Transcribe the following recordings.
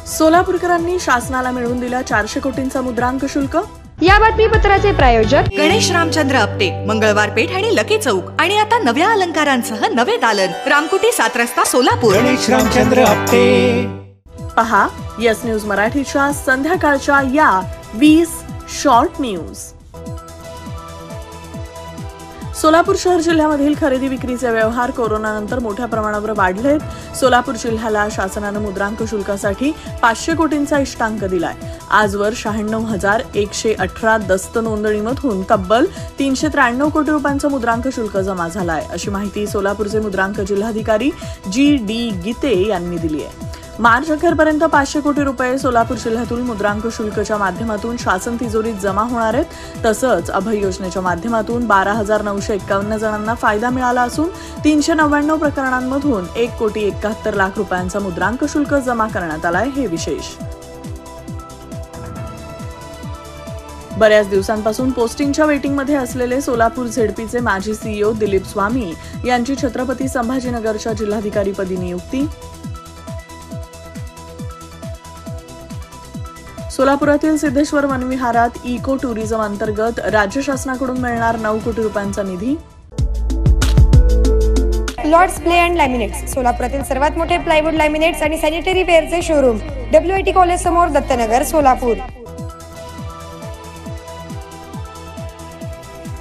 सोलापूरकरांनी शासनाला मिळवून दिला 400 कोटींचा मुद्रांक शुल्क। या बातमीपत्राचे प्रायोजक गणेश रामचंद्र आपटे, मंगळवार पेठ आणि लकी चौक, आणि आता नव्या अलंकारांसह नवे दालन, रामकुटी 7 रस्ता सोलापूर। गणेश रामचंद्र आपटे। पहा यस न्यूज मराठीच्या संध्याकाळच्या या 20 शॉर्ट न्यूज। सोलापूर शहर जिल्ह्यामधील खरेदी विक्रीचे व्यवहार कोरोनानंतर मोठ्या प्रमाणावर वाढलेत। सोलापूर जिल्ह्याला शासनानं मुद्रांक शुल्कासाठी 500 कोटींचा इष्टांक दिलाय। आजवर 96,118 दस्त नोंदणीमधून तब्बल 393 कोटी रुपयांचं मुद्रांक शुल्क जमा झालाय, अशी माहिती सोलापूरचे मुद्रांक जिल्हाधिकारी जी.डी. गीते यांनी दिली आहे। मार्च अखेरपर्यंत 500 कोटी रुपये सोलापूर जिल्ह्यातून मुद्रांक शुल्कच्या माध्यमातून शासन तिजोरीत जमा होणार आहेत। तसंच अभय योजनेच्या माध्यमातून 12,951 जणांना फायदा मिळाला असून 399 प्रकरणांमधून 1,71,00,000 रुपयांचा मुद्रांक शुल्क जमा करण्यात आलाय, हे विशेष। बऱ्याच दिवसांपासून पोस्टिंगच्या वेटिंगमध्ये असलेले सोलापूर झेडपीचे माजी सीईओ दिलीप स्वामी यांची छत्रपती संभाजीनगरच्या जिल्हाधिकारीपदी नियुक्ती। सोलापुरातील सिद्धेश्वर वनविहारात इको टुरिझम अंतर्गत राज्य शासनाकडून मिळणार 9 कोटी रुपयांचा निधी। लॉर्ड्स प्ले अँड लॅमिनेट्स, सोलापुरातील सर्वात मोठे प्लायवूड लॅमिनेट्स आणि सॅनिटरी वेअरचे शोरूम, WIT कॉलेज समोर, दत्तनगर, सोलापूर।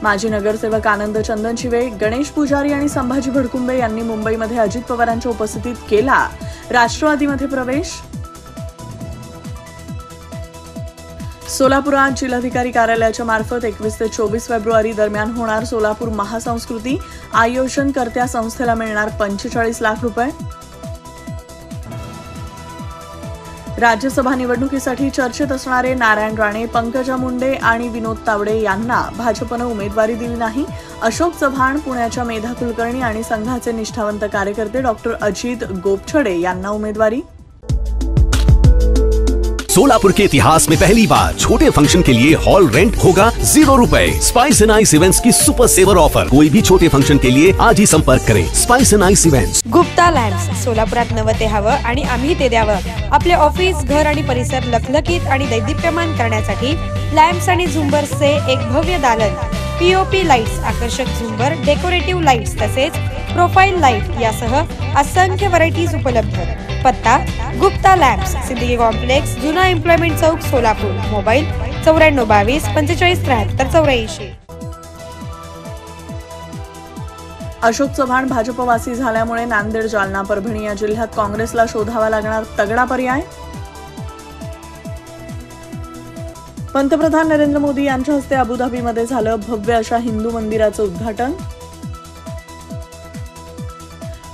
माजी नगरसेवक आनंद चंदनशिवे, गणेश पुजारी आणि संभाजी भडकुंबे यांनी मुंबईमध्ये अजित पवारांच्या उपस्थितीत केला राष्ट्रवादीमध्ये प्रवेश। सोलापुरात जिल्हाधिकारी कार्यालयाच्या मार्फत 21 ते 24 फेब्रुवारी दरम्यान होणार सोलापूर महासंस्कृती आयोजनकर्त्या संस्थेला मिळणार 45 लाख रुपये। राज्यसभा निवडणुकीसाठी चर्चेत असणारे नारायण राणे, पंकजा मुंडे आणि विनोद तावडे यांना भाजपनं उमेदवारी दिली नाही। अशोक चव्हाण, पुण्याच्या मेधा कुलकर्णी आणि संघाचे निष्ठावंत कार्यकर्ते डॉक्टर अजित गोपछडे यांना उमेदवारी। सोलापुर के इतिहास में पहली बार छोटे फंक्शन के लिए हॉल रेंट होगा 0 रुपए। स्पाइस एंड आइस इवेंट्स की सुपर सेवर ऑफर। कोई भी छोटे फंक्शन के लिए आज ही संपर्क करें। Spice end ice events. Gupta lamps, सोलापुरात नवं ते हवं आणि आम्ही ते द्यावं। आपले ऑफिस, घर आणि परिसर लखलखीत आणि दैदिप्यमान करण्यासाठी लॅम्प्स आणि झुंबर्सचे एक भव्य दालन, POP लाईट्स, आकर्षक झुंबर, डेकोरेटिव्ह लाईट्स तसेच प्रोफाइल लाईट यासह असंख्य व्हरायटीज उपलब्ध। पत्ता गुप्ता लॅम्प्स, सिद्दीकी कॉम्प्लेक्स, जुना एम्प्लॉयमेंट चौक, सोलापूर। मोबाईल 9422 45 73 84। अशोक चव्हाण भाजपवासी झाल्यामुळे नांदेड, जालना, परभणी या जिल्ह्यात काँग्रेसला शोधावा लागणार तगडा पर्याय। पंतप्रधान नरेंद्र मोदी यांच्या हस्ते अबुधाबीमध्ये झालं भव्य अशा हिंदू मंदिराचं उद्घाटन।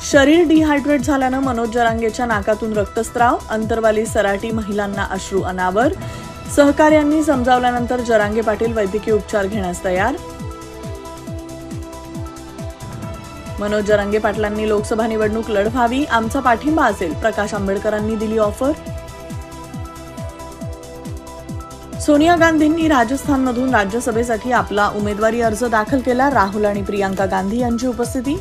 शरीर डिहायड्रेट झाल्यानं मनोज जरांगेच्या नाकातून रक्तस्राव, अंतरवाली सराटी महिलांना अश्रू अनावर। सहकार्यांनी समजावल्यानंतर जरांगे पाटील वैद्यकीय उपचार घेण्यास तयार। मनोज जरांगे पाटलांनी लोकसभा निवडणूक लढवावी, आमचा पाठिंबा असेल, प्रकाश आंबेडकरांनी दिली ऑफर। सोनिया गांधींनी राजस्थानमधून राज्यसभेसाठी आपला उमेदवारी अर्ज दाखल केला। राहुल आणि प्रियांका गांधी यांची उपस्थिती।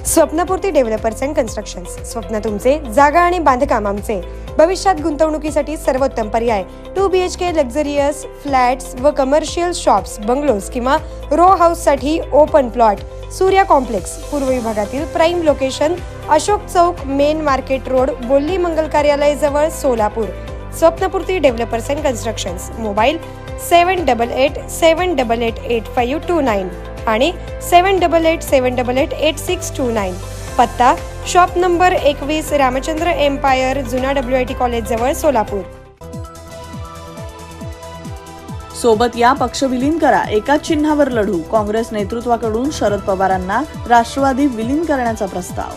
स्वप्नपूर्ती डेव्हलपर्स अँड कन्स्ट्रक्शन्स, स्वप्न तुमचे, जागा आणि बांधकाम आमचे। भविष्यात गुंतवणुकीसाठी सर्वोत्तम पर्याय। 2 BHK लक्झरियस फ्लॅट्स व कमर्शियल शॉप्स, बंगलोज किंवा रो हाऊससाठी ओपन प्लॉट। सूर्या कॉम्प्लेक्स, पूर्व विभागातील prime location, Ashok Chowk, main market road, Bolli Mangal Karyalay जवळ, Solapur. Swapnapurti developers and constructions. Mobile 788788 8529 आणि 7887888629। पत्ता शॉप नंबर 21, रामचंद्र एम्पायर, जुना WIT कॉलेज जवळ, सोलापूर। सोबत या पक्ष विलीन करा, एकाच चिन्हावर लढू। काँग्रेस नेतृत्वाकडून शरद पवारांना राष्ट्रवादी विलीन करण्याचा प्रस्ताव।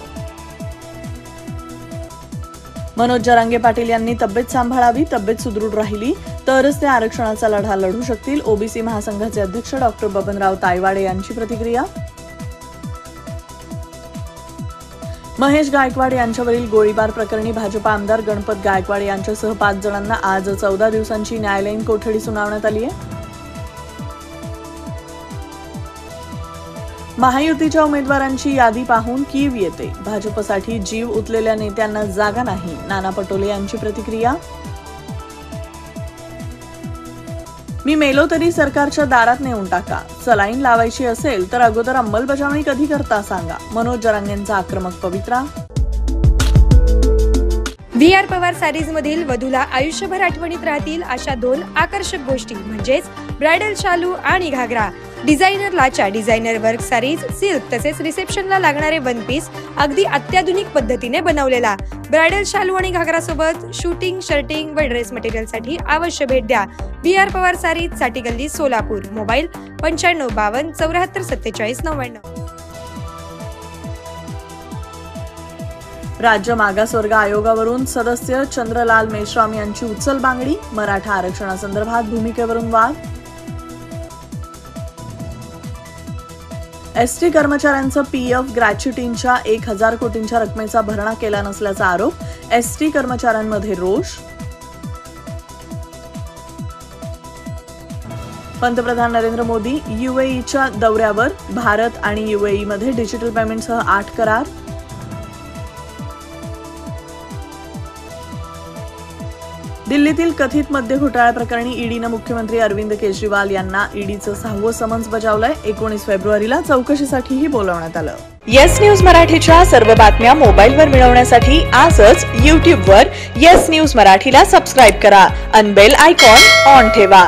मनोज जरांगे पाटील यांनी तब्येत सांभाळावी, तब्येत सुदृढ राहिली तरच ते आरक्षणाचा लढा लढू शकतील। ओबीसी महासंघाचे अध्यक्ष डॉक्टर बबनराव तायवाडे यांची प्रतिक्रिया। महेश गायकवाड यांच्यावरील गोळीबार प्रकरणी भाजपा आमदार गणपत गायकवाड यांच्यासह 5 जणांना आज 14 दिवसांची न्यायालयीन कोठडी सुनावण्यात आली आहे। महायुतीच्या उमेदवारांची यादी पाहून कीव येते. भाजपसाठी जीव उतलेल्या नेत्यांना जागा नाही. नाना पटोले यांची प्रतिक्रिया. मी मेलो तरी सरकारच्या दारात नेऊन टाका. सलाईन लावायची असेल तर अगोदर अंमलबजावणी कधी करता सांगा. मनोज जरांगेंचा आक्रमक पवित्रा. VR पवार सारीज मधील वधूला आयुष्यभर आठवणीत राहतील अशा 2 आकर्षक गोष्टी म्हणजेच ब्रायडल शालू आणि घागरा. डिझायनर लाचा डिझायनर वर्क सारीज, सिल्क तसेच रिसेप्शनला लागणारे वन पीस अगदी अत्याधुनिक पद्धतीने बनवलेला. ब्रायडल शालू आणि घागरा सोबत शूटिंग, शर्टिंग व ड्रेस मटेरियल साठी अवश्य भेट द्या. VR पवार सारीज, साठी गल्ली, सोलापूर. मोबाईल 9552 74 47 99. राज्य मागासवर्ग आयोगावरून सदस्य चंद्रलाल मेश्राम यांची उचल बांगडी. मराठा आरक्षणासंदर्भात भूमिकेवरून वाद. एसटी कर्मचाऱ्यांचं PF ग्रॅच्युटीच्या 1000 कोटींच्या रकमेचा भरणा केला नसल्याचा आरोप. एसटी कर्मचाऱ्यांमध्ये रोष. पंतप्रधान नरेंद्र मोदी UAEच्या दौऱ्यावर. भारत आणि UAE मध्ये डिजिटल पेमेंटसह 8 करार. दिल्लीतील कथित मद्य घोटाळ्याप्रकरणी ईडीनं मुख्यमंत्री अरविंद केजरीवाल यांना ईडीचं 6वं समन्स बजावलंय. 19 फेब्रुवारीला चौकशीसाठीही बोलावण्यात आलं. येस न्यूज मराठीच्या सर्व बातम्या मोबाईलवर मिळवण्यासाठी आजच YouTubeवर येस न्यूज मराठीला सबस्क्राईब करा आणि बेल आयकॉन ऑन ठेवा.